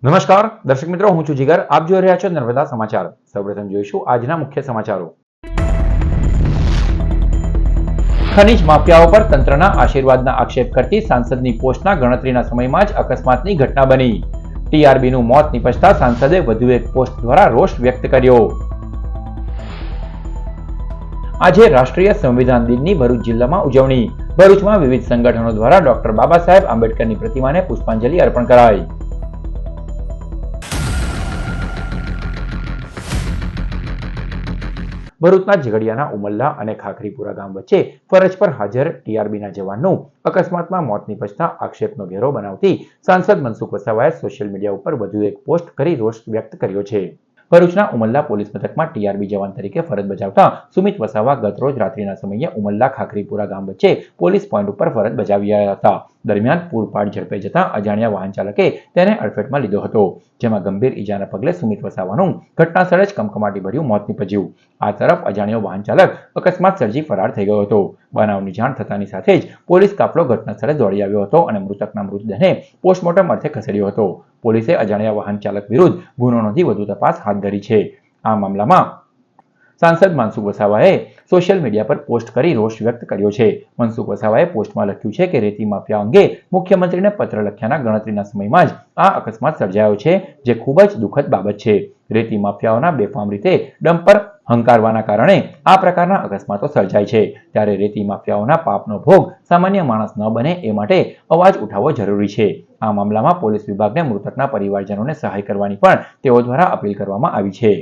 નમસ્કાર દર્શક મિત્રો, હું છું જીગર. આપ જોઈ રહ્યા છો નર્મદા સમાચાર. સૌપ્રથમ જોઈશું આજના મુખ્ય સમાચારો. ખનીજ માફિયાઓ પર તંત્રના આશીર્વાદના આક્ષેપ કરતી સાંસદની પોસ્ટના ગણતરીના સમયમાં જ અકસ્માતની ઘટના બની. ટીઆરબીનું મોત નિપજતા સાંસદે વધુ એક પોસ્ટ દ્વારા રોષ વ્યક્ત કર્યો. આજે રાષ્ટ્રીય સંવિધાન દિનની ભરૂચ જિલ્લામાં ઉજવણી. ભરૂચમાં વિવિધ સંગઠનો દ્વારા ડોક્ટર બાબા સાહેબ આંબેડકરની પ્રતિમાને પુષ્પાંજલિ અર્પણ કરાઈ. ભરૂચના ઝઘડિયાના ઉમલ્લા અને ખાખરીપુરા ગામ વચ્ચે ફરજ પર હાજર ટીઆરબીના જવાનનું અકસ્માતમાં મોત નિપજતા આક્ષેપનો ઘેરો બનાવતી સાંસદ મનસુખ વસાવાએ સોશિયલ મીડિયા ઉપર વધુ એક પોસ્ટ કરી રોષ વ્યક્ત કર્યો છે. ભરૂચના ઉમલ્લા પોલીસ મથકમાં ટીઆરબી જવાન તરીકે ફરજ બજાવતા સુમિત વસાવા ગતરોજ રાત્રિના સમયે ઉમલ્લા ખાખરીપુરા ગામ વચ્ચે પોલીસ પોઈન્ટ ઉપર ફરજ બજાવી રહ્યા હતા. દરમિયાન પૂરપાટ ઝડપે જતા અજાણ્યા વાહન ચાલકે તેને અડફેટમાં લીધો હતો, જેમાં ગંભીર ઈજાના પગલે સુમિત વસાવાનું ઘટના સ્થળે જ કમકમાટી ભર્યું મોત નિપજ્યું. આ તરફ અજાણ્યો વાહન ચાલક અકસ્માત સર્જી ફરાર થઈ ગયો હતો. બનાવની જાણ થતાની સાથે જ પોલીસ કાફલો ઘટના સ્થળે દોડી આવ્યો હતો અને મૃતકના મૃતદેહને પોસ્ટમોર્ટમ અર્થે ખસેડ્યો હતો. પોલીસે અજાણ્યા વાહન ચાલક વિરુદ્ધ ગુનો નોંધી વધુ તપાસ હાથ ધરી છે. આ મામલામાં સાંસદ મનસુખ વસાવાએ સોશિયલ મીડિયા પર પોસ્ટ કરી રોષ વ્યક્ત કર્યો છે. મનસુખ વસાવાએ પોસ્ટમાં લખ્યું છે કે રેતી માફિયા અંગે મુખ્યમંત્રીને પત્ર લખ્યાના ગણતરીના સમયમાં જ આ અકસ્માત સર્જાયો છે, જે ખૂબ જ દુઃખદ બાબત છે. રેતી માફિયાઓના બેફામ રીતે ડમ્પર હંકારવાના કારણે આ પ્રકારના અકસ્માતો સર્જાય છે. ત્યારે રેતી માફિયાઓના પાપનો ભોગ સામાન્ય માણસ ન બને એ માટે અવાજ ઉઠાવવો જરૂરી છે. આ મામલામાં પોલીસ વિભાગને મૃતકના પરિવારજનોને સહાય કરવાની પણ તેઓ દ્વારા અપીલ કરવામાં આવી છે.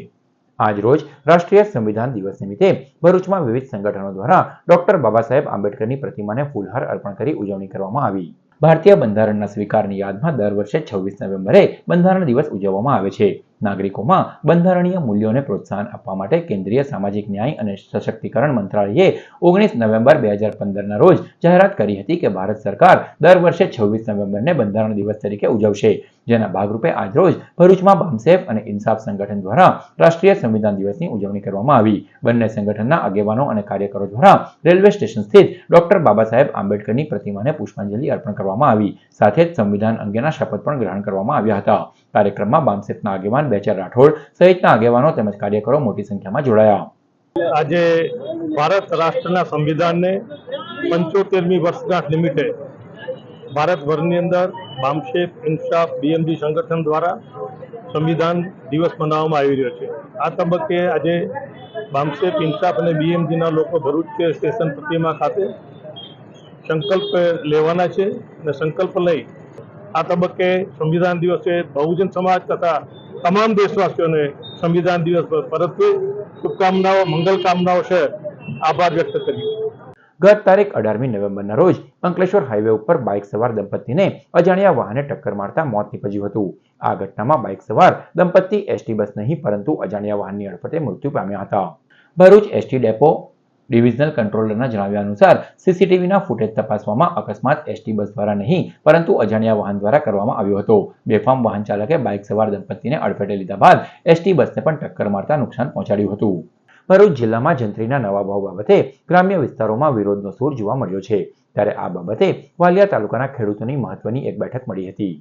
આજ રોજ રાષ્ટ્રીય સંવિધાન દિવસ નિમિત્તે ભરૂચમાં વિવિધ સંગઠનો દ્વારા ડોક્ટર બાબા સાહેબ આંબેડકરની પ્રતિમાને ફૂલહાર અર્પણ કરી ઉજવણી કરવામાં આવી. ભારતીય બંધારણના સ્વીકારની યાદમાં દર વર્ષે 26 નવેમ્બરે બંધારણ દિવસ ઉજવવામાં આવે છે. નાગરિકોમાં બંધારણીય મૂલ્યોને પ્રોત્સાહન આપવા માટે કેન્દ્રીય સામાજિક ન્યાય અને સશક્તિકરણ મંત્રાલયે 19 નવેમ્બર 2015ના રોજ જાહેરાત કરી હતી કે ભારત સરકાર દર વર્ષે 26 નવેમ્બરને બંધારણ દિવસ તરીકે ઉજવશે. જેના ભાગરૂપે આજરોજ ભરૂચમાં બામસેફ અને ઇન્સાફ સંગઠન દ્વારા રાષ્ટ્રીય સંવિધાન દિવસની ઉજવણી કરવામાં આવી. બંને સંગઠનના આગેવાનો અને કાર્યકરો દ્વારા રેલવે સ્ટેશન સ્થિત ડોક્ટર બાબા સાહેબ આંબેડકરની પ્રતિમાને પુષ્પાંજલિ અર્પણ કરવામાં આવી. સાથે જ સંવિધાન અંગેના શપથ પણ ગ્રહણ કરવામાં આવ્યા હતા. કાર્યક્રમમાં બામસેફના આગેવાન બેચર રાઠોડ સહિતના આગેવાનો તેમજ કાર્યકરો મોટી સંખ્યામાં જોડાયા. આજે ભારત રાષ્ટ્રના સંવિધાનને 75મી વર્ષગાંઠ નિમિત્તે ભારતભરની અંદર બામસેફ, ઇન્સાફ, બીએમજી સંગઠન દ્વારા સંવિધાન દિવસ મનાવવામાં આવી રહ્યો છે. આ તબક્કે આજે બામસેફ, ઇન્સાફ અને બીએમજીના લોકો ભરૂચ સ્ટેશન પ્રતિમા ખાતે સંકલ્પ લેવાના છે અને સંકલ્પ લઈ આ તબક્કે સંવિધાન દિવસે બહુજન સમાજ તથા તમામ દેશવાસીઓને સંવિધાન દિવસ પર પરત શુભકામનાઓ, મંગલ કામનાઓ છે. આભાર વ્યક્ત કર્યો. ગત તારીખ 18મી નવેમ્બરના રોજ અંકલેશ્વર હાઈવે ઉપર બાઇક સવાર દંપતીને અજાણ્યા વાહને ટક્કર મારતા મોત નીપજ્યું હતું. આ ઘટનામાં બાઇક સવાર દંપતી એસટી બસ નહીં પરંતુ અજાણ્યા વાહનની અડફેટે મૃત્યુ પામ્યા હતા. ભરૂચ એસટી ડેપો ડિવિઝનલ કંટ્રોલરના જણાવ્યા અનુસાર સીસીટીવીના ફૂટેજ તપાસવામાં અકસ્માત એસટી બસ દ્વારા નહીં પરંતુ અજાણ્યા વાહન દ્વારા કરવામાં આવ્યો હતો. બેફામ વાહન ચાલકે બાઇક સવાર દંપતીને અડફેટે લીધા બાદ એસટી બસને પણ ટક્કર મારતા નુકસાન પહોંચાડ્યું હતું. ભરૂચ જિલ્લામાં જંત્રીના નવા ભાવ બાબતે ગ્રામ્ય વિસ્તારોમાં વિરોધનો સૂર જોવા મળ્યો છે. ત્યારે આ બાબતે વાલિયા તાલુકાના ખેડૂતોની મહત્વની એક બેઠક મળી હતી.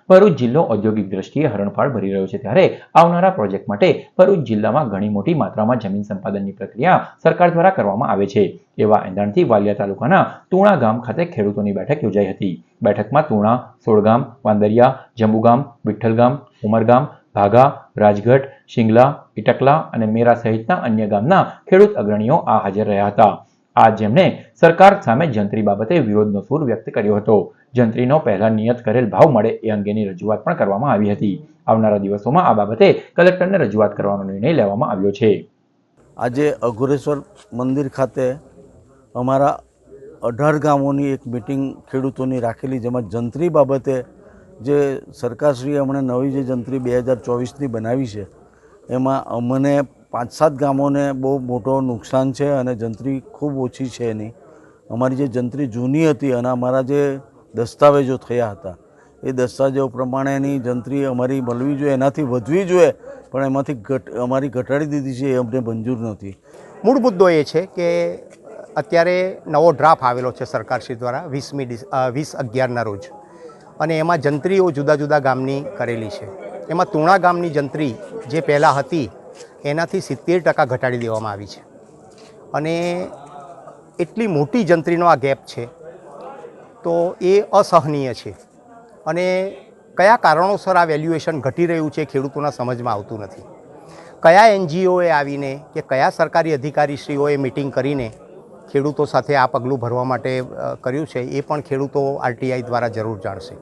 ભરૂચ જિલ્લો ઔદ્યોગિક દ્રષ્ટિએ હરણફાળ ભરી રહ્યો છે, ત્યારે આવનારા પ્રોજેક્ટ માટે ભરૂચ જિલ્લામાં ઘણી મોટી માત્રામાં જમીન સંપાદનની પ્રક્રિયા સરકાર દ્વારા કરવામાં આવે છે. એવા એંધાણથી વાલિયા તાલુકાના તુણા ગામ ખાતે ખેડૂતોની બેઠક યોજાઈ હતી. બેઠકમાં તુણા, સોળગામ, વાંદરિયા, જંબુગામ, વિઠ્ઠલગામ, ઉમરગામ, ભાગા, રાજગઢ, શિંગલા, ઇટકલા અને મેરા સહિતના અન્ય ગામના ખેડૂત અગ્રણીઓ આ હાજર રહ્યા હતા. આ જેમણે સરકાર સામે જંત્રી બાબતે વિરોધનો સૂર વ્યક્ત કર્યો હતો. જંત્રીનો પહેલા નિયત કરેલ ભાવ મળે એ અંગેની રજૂઆત પણ કરવામાં આવી હતી. આવનારા દિવસોમાં આ બાબતે કલેક્ટરને રજૂઆત કરવાનો નિર્ણય લેવામાં આવ્યો છે. આજે અઘોરેશ્વર મંદિર ખાતે અમારા 18 ગામોની એક મિટિંગ ખેડૂતોની રાખેલી, જેમાં જંત્રી બાબતે જે સરકારશ્રીએ હમણાં નવી જે જંત્રી 2024ની બનાવી છે એમાં અમને 5-7 ગામોને બહુ મોટો નુકસાન છે અને જંત્રી ખૂબ ઓછી છે એની. અમારી જે જંત્રી જૂની હતી અને અમારા જે દસ્તાવેજો થયા હતા એ દસ્તાવેજો પ્રમાણેની જંત્રી અમારી મળવી જોઈએ, એનાથી વધવી જોઈએ, પણ એમાંથી અમારી ઘટાડી દીધી છે, એ અમને મંજૂર નથી. મૂળ મુદ્દો એ છે કે અત્યારે નવો ડ્રાફ્ટ આવેલો છે સરકારશ્રી દ્વારા 20/11ના રોજ, અને એમાં જંત્રીઓ જુદા જુદા ગામની કરેલી છે. એમાં તુણા ગામની જંત્રી જે પહેલાં હતી એનાથી 70% ઘટાડી દેવામાં આવી છે અને એટલી મોટી જંત્રીનો આ ગેપ છે તો એ અસહનીય છે અને કયા કારણોસર આ વેલ્યુએશન ઘટી રહ્યું છે ખેડૂતોના સમજમાં આવતું નથી. કયા NGOએ આવીને કે કયા સરકારી અધિકારીશ્રીઓએ મિટિંગ કરીને ખેડૂતો સાથે આ પગલું ભરવા માટે કર્યું છે એ પણ ખેડૂતો RTI દ્વારા જરૂર જાણશે.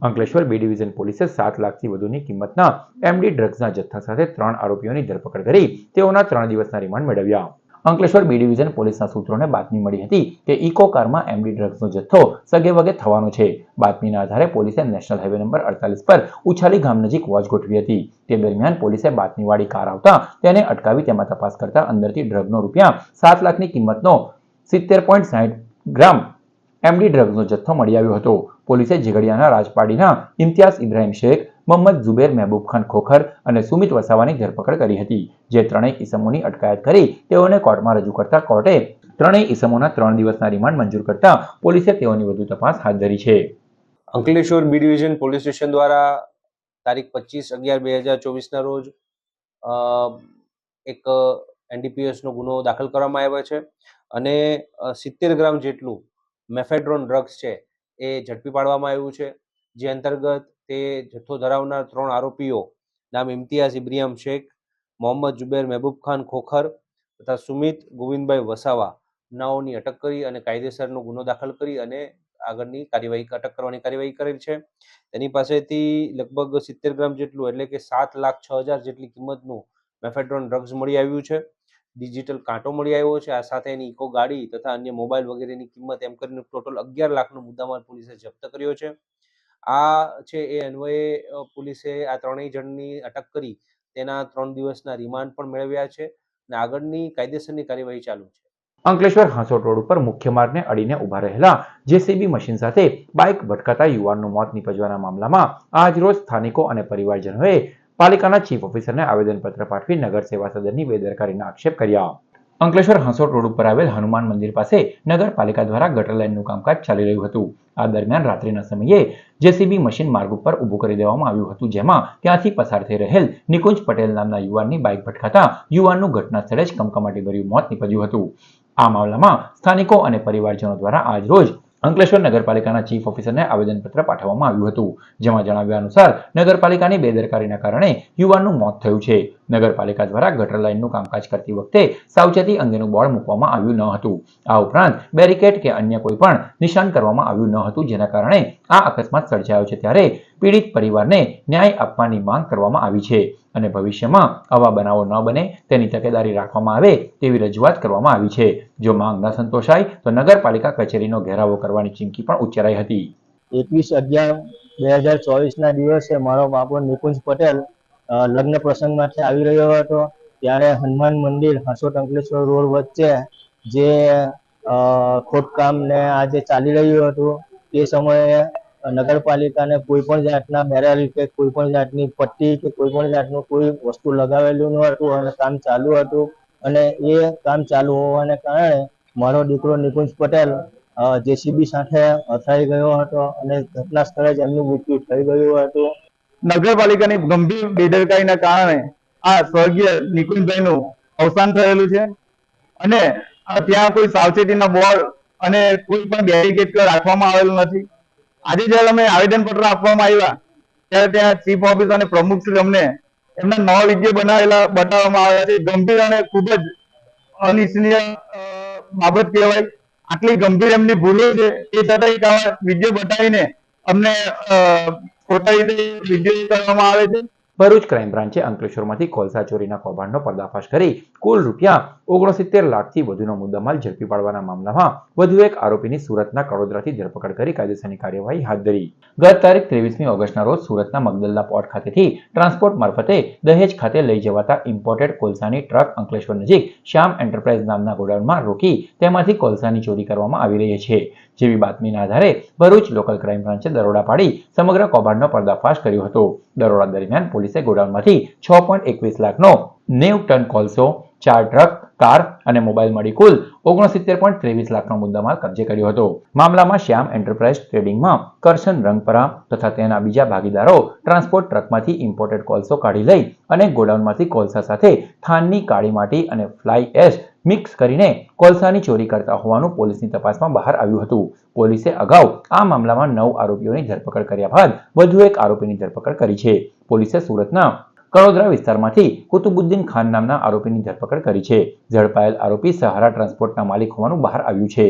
અંકલેશ્વર બી ડિવિઝન પોલીસે 7 લાખથી વધુની કિંમતના MD ડ્રગ્સના જથ્થા સાથે 3 આરોપીઓની ધરપકડ કરી તેઓના 3 દિવસના રિમાન્ડ મેળવ્યા. અંકલેશ્વર બી ડિવિઝન પોલીસના સૂત્રોને બાતમી મળી હતી કે ઇકો કારમાં MD ડ્રગ્સનો જથ્થો સગેવગે થવાનો છે. બાતમીના આધારે પોલીસે નેશનલ હાઈવે નંબર 48 પર ઉછાલી ગામ નજીક વોચ ગોઠવી હતી. તે દરમિયાન પોલીસે બાતમીવાળી કાર આવતા તેને અટકાવી તેમાં તપાસ કરતા અંદરથી ડ્રગનો રૂપિયા 7 લાખની કિંમતનો 70.60 ગ્રામ MD ડ્રગ્સનો જથ્થો મળી આવ્યો હતો. પોલીસે ઝઘડિયાના રાજપાડીના ઇમ્તિયાઝ ઇબ્રાહિમ શેખ, મોહમ્મદ ઝુબેર મહેબૂબ ખાન ખોખર અને સુમિત વસાવાની ધરપકડ કરી હતી. જે ત્રણેય ઇસમોની અટકાયત કરી તેઓને કોર્ટમાં રજૂ કરતા કોર્ટે ત્રણેય ઇસમોના 3 દિવસના રિમાન્ડ મંજૂર કરતા પોલીસે તેઓની વધુ તપાસ હાથ ધરી છે. Ankleshwar B division police station દ્વારા તારીખ 25/11/2024ના રોજ એક NDPSનો ગુનો દાખલ કરવામાં આવ્યો છે અને 70 ગ્રામ જેટલું મેફેડ્રોન ડ્રગ્સ છે એ ઝડપી પાડવામાં આવ્યું છે. જે અંતર્ગત તે જથ્થો ધરાવનાર 3 આરોપીઓ નામ ઇમ્તિયાઝ ઇબ્રાહિમ શેખ, મોહમ્મદ ઝુબેર મહેબૂબ ખાન ખોખર તથા સુમિત ગોવિંદભાઈ વસાવા નાઓની અટક કરી અને કાયદેસરનો ગુનો દાખલ કરી અને આગળની કાર્યવાહી અટક કરવાની કાર્યવાહી કરેલ છે. તેની પાસેથી લગભગ 70 ગ્રામ જેટલું એટલે કે 7,06,000 જેટલી કિંમતનું મેફેડ્રોન ડ્રગ્સ મળી આવ્યું છે. ડિજિટલ કાંટો મળી આવ્યો છે. આ સાથે એની ઇકો ગાડી તથા અન્ય મોબાઈલ વગેરેની કિંમત એમ કરીને ટોટલ 11 લાખનો મુદ્દામાલ પોલીસે જપ્ત કર્યો છે. આ છે એ અન્વયે પોલીસે આ ત્રણેય જણની અટક કરી તેના 3 દિવસના રિમાન્ડ પણ મેળવ્યા છે અને આગળની કાયદેસરની કાર્યવાહી ચાલુ છે. અંકલેશ્વર હાંસોટ રોડ ઉપર મુખ્ય માર્ગને અડીને ઉભા રહેલા JCB મશીન સાથે બાઇક ભટકાતા યુવાનનું મોત નીપજવાના મામલામાં આજરોજ સ્થાનિકો અને પરિવારજનોએ પાલિકાના ચીફ ઓફિસરને આવેદનપત્ર પાઠવી નગર સેવા સદનની બેદરકારીના આક્ષેપ કર્યા. અંકલેશ્વર હાંસોટ રોડ ઉપર આવેલ હનુમાન મંદિર પાસે નગરપાલિકા દ્વારા ગટર લાઇનનું કામકાજ ચાલી રહ્યું હતું. આ દરમિયાન રાત્રિના સમયે JCB મશીન માર્ગ ઉપર ઊભું કરી દેવામાં આવ્યું હતું, જેમાં ત્યાંથી પસાર થઈ રહેલ નિકુંજ પટેલ નામના યુવાનની બાઇક ભટકાતા યુવાનનું ઘટના સ્થળે જ કમકમાટીભર્યું મોત નીપજ્યું હતું. આ મામલામાં સ્થાનિકો અને પરિવારજનો દ્વારા આજ રોજ અંકલેશ્વર નગરપાલિકાના ચીફ ઓફિસરને આવેદનપત્ર પાઠવવામાં આવ્યું હતું, જેમાં જણાવ્યા અનુસાર નગરપાલિકાની બેદરકારીના કારણે યુવાનનું મોત થયું છે. નગરપાલિકા દ્વારા ગટર લાઇનનું કામકાજ કરતી વખતે સાવચેતી અંગેનું બોર્ડ મૂકવામાં આવ્યું ન હતું. આ ઉપરાંત બેરિકેડ કે અન્ય કોઈ પણ નિશાન કરવામાં આવ્યું ન હતું, જેના કારણે આ અકસ્માત સર્જાયો છે. ત્યારે પીડિત પરિવારને ન્યાય આપવાની માંગ કરવામાં આવી છે અને ભવિષ્યમાં આવા બનાવો ન બને તેની તકેદારી રાખવામાં આવે તેવી રજૂઆત કરવામાં આવી છે. જો માંગ ન સંતોષાય તો નગરપાલિકા કચેરીનો ઘેરાવો કરવાની ચીમકી પણ ઉચ્ચારાઈ હતી. 21/11/2024ના દિવસે મારો બાપો નિકુંજ પટેલ લગ્ન પ્રસંગમાંથી આવી રહ્યો હતો. ત્યારે હનુમાન મંદિર હાંસોટ અંકલેશ્વર રોડ વચ્ચે જે ખોદકામ ને આજે ચાલી રહ્યું હતું તે સમયે નગરપાલિકાને કોઈ પણ જાતના બેરલ કે કોઈ પણ જાતની પટ્ટી કે કોઈ પણ જાતનું કોઈ વસ્તુ લગાવેલું ન હતું અને કામ ચાલુ હતું. અને એ કામ ચાલુ હોવાને કારણે મારો દીકરો નિકુંજ પટેલ JCB સાથે અથડાઈ ગયો હતો અને ઘટના સ્થળે જ એમનું મૃત્યુ થઈ ગયું હતું. નગરપાલિકાની ગંભીર બેદરકારીના કારણે આ સ્વર્ગીય નિકુંજભાઈનું અવસાન થયેલું છે અને ત્યાં કોઈ સાવચેતીના બોર્ડ અને કોઈ પણ બેરિકેડ રાખવામાં આવેલું નથી. આજે જ્યારે અમે આવેદનપત્ર આપવામાં આવ્યા ત્યારે ત્યાં ચીફ ઓફિસર અને પ્રમુખ શ્રી અમને એમના નવા વિડીયો બતાવવામાં આવ્યા છે. ગંભીર અને ખૂબ જ અનિચ્છનીય બાબત કહેવાય. આટલી ગંભીર એમની ભૂલો છે એ છતાં એક આવા વિડીયો બતાવીને અમને ખોટા રીતે વિડીયો કરવામાં આવે છે. ભરૂચ ક્રાઇમ બ્રાન્ચે અંકલેશ્વરમાંથી કોલસા ચોરીના કૌભાંડનો પર્દાફાશ કરી કુલ રૂપિયા 69 લાખથી વધુનો મુદ્દામાલ ઝડપી પાડવાના મામલામાં વધુ એક આરોપીની સુરતના કડોદરાથી ધરપકડ કરી કાયદેસરની કાર્યવાહી હાથ ધરી. ગત તારીખ 23મી ઓગસ્ટના રોજ સુરતના મગદલ્લા પોર્ટ ખાતેથી ટ્રાન્સપોર્ટ મારફતે દહેજ ખાતે લઈ જવાતા ઇમ્પોર્ટેડ કોલસાની ટ્રક અંકલેશ્વર નજીક શ્યામ એન્ટરપ્રાઇઝ નામના ગોડાઉનમાં રોકી તેમાંથી કોલસાની ચોરી કરવામાં આવી રહી છે. જેવી બાતમીના આધારે ભરૂચ લોકલ ક્રાઇમ બ્રાન્ચે દરોડા પાડી સમગ્ર કૌભાંડનો પર્દાફાશ કર્યો હતો. દરોડા દરમિયાન પોલીસે ગોડાઉનમાંથી 6.21 લાખનો 90 ટન કોલસો, 4 ટ્રક, કાર અને મોબાઈલ મળી કુલ 69.23 લાખનો મુદ્દામાલ કબજે કર્યો હતો. મામલામાં શ્યામ એન્ટરપ્રાઇઝ ટ્રેડિંગમાં કરશન રંગપરા તથા તેના બીજા ભાગીદારો ટ્રાન્સપોર્ટ ટ્રકમાંથી ઇમ્પોર્ટેડ કોલસો કાઢી લઈ અને ગોડાઉનમાંથી કોલસા સાથે થાનની કાળી માટી અને ફ્લાય એશ મિક્સ કરીને કોલસાની ચોરી કરતા હોવાનું પોલીસની તપાસમાં બહાર આવ્યું હતું. પોલીસે અગાઉ આ મામલામાં 9 આરોપીઓની ધરપકડ કર્યા બાદ વધુ એક આરોપીની ધરપકડ કરી છે. પોલીસે સુરતના કડોદરા વિસ્તારમાંથી કુતુબુદ્દીન ખાન નામના આરોપીની ધરપકડ કરી છે. ઝડપાયેલ આરોપી સહારા ટ્રાન્સપોર્ટના માલિક હોવાનું બહાર આવ્યું છે.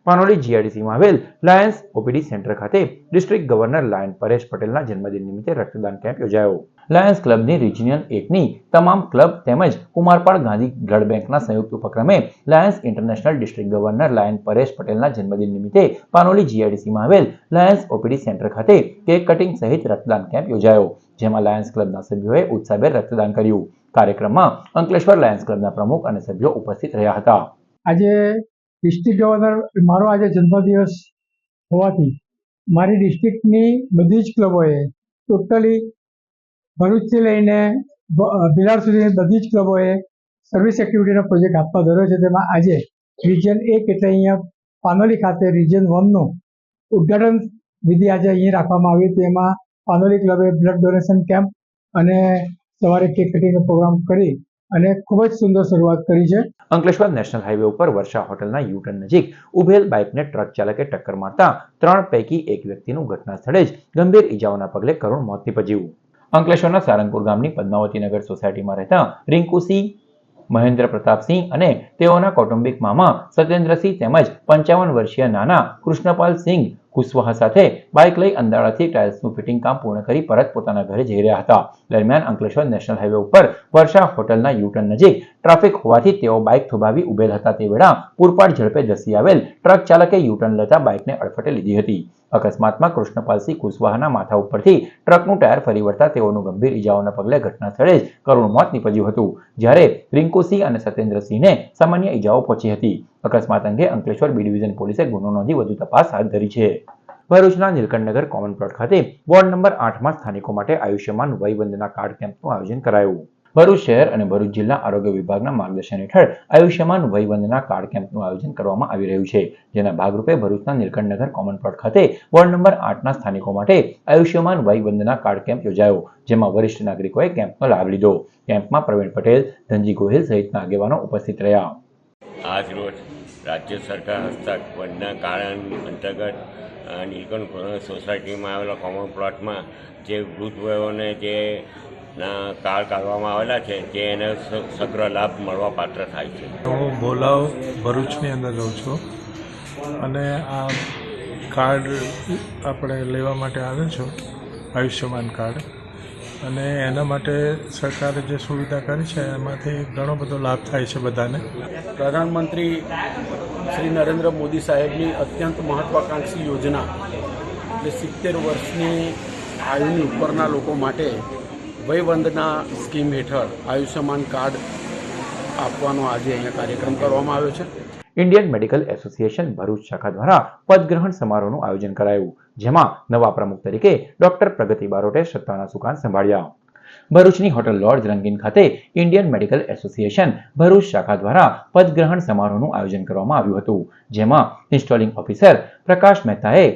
પાનોલી જીઆઈડીસીમાં આવેલ લાયન્સ ઓપીડી સેન્ટર ખાતે ડિસ્ટ્રિક્ટ ગવર્નર લાયન પરેશ પટેલના જન્મદિન નિમિત્તે રક્તદાન કેમ્પ યોજાયો. લાયન્સ ક્લબની રિજિયન 1ની તમામ ક્લબ તેમજ કુમારપાળ ગાંધી બ્લડ બેંકના સંયુક્ત ઉપક્રમે Lions international district governor lion Paresh પટેલના જન્મદિન નિમિત્તે પાનોલી જીઆઈડીસીમાં આવેલ લાયન્સ ઓપીડી સેન્ટર ખાતે કેક કટિંગ સહિત રક્તદાન કેમ્પ યોજાયો, જેમાં લાયન્સ ક્લબના સભ્યોએ ઉત્સાહભેર રક્તદાન કર્યું. કાર્યક્રમમાં અંકલેશ્વર લાયન્સ ક્લબના પ્રમુખ અને સભ્યો ઉપસ્થિત રહ્યા હતા. આજે ડિસ્ટ્રિક્ટ ગવર્નર મારો આજે જન્મદિવસ હોવાથી મારી ડિસ્ટ્રિક્ટની બધી જ ક્લબોએ ટોટલી ભરૂચથી લઈને બિલાડ સુધીની બધી જ ક્લબોએ સર્વિસ એક્ટિવિટીનો પ્રોજેક્ટ આપવા ધર્યો છે. તેમાં આજે રિજિયન 1 એટલે અહીંયા પાનોલી ખાતે રિજિયન 1નું ઉદ્ઘાટન વિધિ આજે અહીં રાખવામાં આવી. તેમાં પાનોલી ક્લબે બ્લડ ડોનેશન કેમ્પ અને સવારે કેક કટિંગનો પ્રોગ્રામ કરી અને ખૂબ જ સુંદર શરૂઆત કરી છે. અંકલેશ્વર નેશનલ હાઈવે ઉપર વર્ષા હોટલના યુટર્ન નજીક ઉભેલ બાઇકને ટ્રક ચાલકે ટક્કર મારતા 3 પૈકી 1 વ્યક્તિનું ઘટના સ્થળે જ ગંભીર ઈજાઓના પગલે કરુણ મોત નીપજ્યું. અંકલેશ્વરના સારંગપુર ગામની પદ્માવતી નગર સોસાયટીમાં રહેતા રિંકુસિંહ, મહેન્દ્ર પ્રતાપસિંહ અને તેઓના કૌટુંબિક મામા સત્યેન્દ્રસિંહ તેમજ 55 વર્ષીય નાના કૃષ્ણપાલ સિંહ કુશવાહા સાથે બાઇક લઈ અંદાળાથી ટાઇલ્સનું ફિટિંગ કામ પૂર્ણ કરી પરત પોતાના ઘરે જઈ રહ્યા હતા. દરમિયાન અંકલેશ્વર નેશનલ હાઈવે ઉપર વર્ષા હોટલના યુટર્ન નજીક ટ્રાફિક હોવાથી તેઓ બાઇક થોભાવી ઉભેલ હતા. તે વેળા પૂરપાટ ઝડપે ધસી આવેલ ટ્રક ચાલકે યુટર્ન લેતા બાઇકને અડફટે લીધી હતી. અકસ્માતમાં કૃષ્ણપાલસિંહ કુશવાહાના માથા ઉપરથી ટ્રકનું ટાયર ફરી વળતા તેઓનું ગંભીર ઈજાઓના પગલે ઘટના સ્થળે જ કરુણ મોત નીપજ્યું હતું, જ્યારે રિંકુસિંહ અને સત્યેન્દ્રસિંહને સામાન્ય ઈજાઓ પહોંચી હતી. અકસ્માત અંગે અંકલેશ્વર બી ડિવિઝન પોલીસે ગુનો નોંધી વધુ તપાસ હાથ ધરી છે. ભરૂચના નીલકંઠનગર કોમન પ્લોટ ખાતે વોર્ડ નંબર 8માં સ્થાનિકો માટે આયુષ્યમાન વયવંદના કાર્ડ કેમ્પનું આયોજન કરાયું. ભરૂચ શહેર અને ભરૂચ જિલ્લા આરોગ્ય વિભાગના માર્ગદર્શન હેઠળ આયુષ્યમાન વયવંદના કાર્ડ કેમ્પનું આયોજન કરવામાં આવી રહ્યું છે, જેના ભાગરૂપે ભરૂચના નીલકંઠનગર કોમન પ્લોટ ખાતે વોર્ડ નંબર 8ના સ્થાનિકો માટે આયુષ્યમાન વયવંદના કાર્ડ કેમ્પ યોજાયો, જેમાં વરિષ્ઠ નાગરિકોએ કેમ્પનો લાભ લીધો. કેમ્પમાં પ્રવીણ પટેલ, ધનજી ગોહિલ સહિતના આગેવાનો ઉપસ્થિત રહ્યા. આજ રોજ રાજ્ય સરકાર હસ્તક વંદના કાર્ડ અંતર્ગત નીલકંઠ સોસાયટીમાં આવેલા કોમન પ્લોટમાં જે વૃદ્ધ વયોને જે કાર્ડ કાઢવામાં આવેલા છે તે એને સગ્ર લાભ મળવા પાત્ર થાય છે. હું બોલાવ ભરૂચની અંદર રહું છું અને આ કાર્ડ આપણે લેવા માટે આવ્યો છું, આયુષ્યમાન કાર્ડ, અને એના માટે સરકારે જે સુવિધા કરી છે એમાંથી ઘણો બધો લાભ થાય છે બધાને. પ્રધાનમંત્રી શ્રી નરેન્દ્ર મોદી સાહેબની અત્યંત મહત્વાકાંક્ષી યોજના એટલે 70 વર્ષની આયુની ઉપરના લોકો માટે વયવંદના સ્કીમ હેઠળ આયુષ્યમાન કાર્ડ આપવાનો આજે અહીંયા કાર્યક્રમ કરવામાં આવ્યો છે. ઇન્ડિયન મેડિકલ એસોસિએશન ભરૂચ શાખા દ્વારા પદગ્રહણ સમારોહનું આયોજન કરાયું, જેમાં નવા પ્રમુખ તરીકે ડોક્ટર પ્રગતિ બારોટે સત્તાના સુકાન સંભાળ્યા. ભરૂચની હોટલ લોર્ડ રંગીન ખાતે ઇન્ડિયન મેડિકલ એસોસિએશન ભરૂચ શાખા દ્વારા પદગ્રહણ સમારોહનું આયોજન કરવામાં આવ્યું હતું, જેમાં ઇન્સ્ટોલિંગ ઓફિસર પ્રકાશ મહેતાએ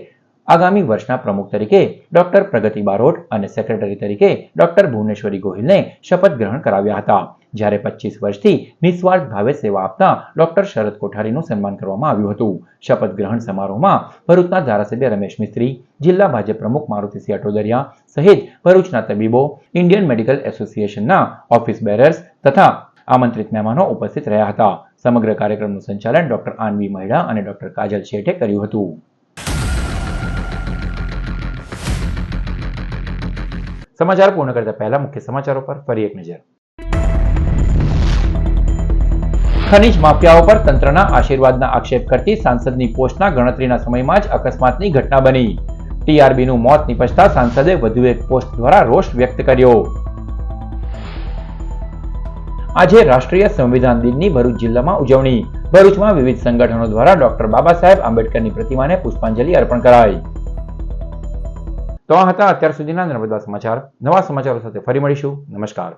આગામી વર્ષના પ્રમુખ તરીકે ડોક્ટર પ્રગતિ બારોટ અને સેક્રેટરી તરીકે ડોક્ટર ભુવનેશ્વરી ગોહિલને શપથ ગ્રહણ કરાવ્યા હતા, જ્યારે 25 વર્ષથી નિસ્વાર્થ ભાવે સેવા આપતા ડોક્ટર શરદ કોઠારીનું સન્માન કરવામાં આવ્યું હતું. શપથ ગ્રહણ સમારોહમાં ભરૂચના ધારાસભ્ય રમેશ મિસ્ત્રી, જિલ્લા ભાજપ પ્રમુખ મારુતિસિંહ અટોદરિયા સહિત ભરૂચના તબીબો, ઇન્ડિયન મેડિકલ એસોસિએશનના ઓફિસ બેરર્સ તથા આમંત્રિત મહેમાનો ઉપસ્થિત રહ્યા હતા. સમગ્ર કાર્યક્રમનું સંચાલન ડોક્ટર આનવી મહિડા અને ડોક્ટર કાજલ શેઠે કર્યું હતું. સમાચાર પૂર્ણ કરતા પહેલા મુખ્ય સમાચારો પર ફરી એક નજર. ખનીજ માફિયાઓ પર તંત્રના આશીર્વાદના આક્ષેપ કરતી સાંસદની પોસ્ટના ગણતરીના સમયમાં જ અકસ્માતની ઘટના બની. ટીઆરબીનું મોત નીપજતા સાંસદે વધુ એક પોસ્ટ દ્વારા રોષ વ્યક્ત કર્યો. આજે રાષ્ટ્રીય સંવિધાન દિનની ભરૂચ જિલ્લામાં ઉજવણી. ભરૂચમાં વિવિધ સંગઠનો દ્વારા ડોક્ટર બાબા સાહેબ આંબેડકરની પ્રતિમાને પુષ્પાંજલિ અર્પણ કરાઈ. તો આ હતા અત્યાર સુધીના નર્મદા સમાચાર. નવા સમાચારો સાથે ફરી મળીશું. નમસ્કાર.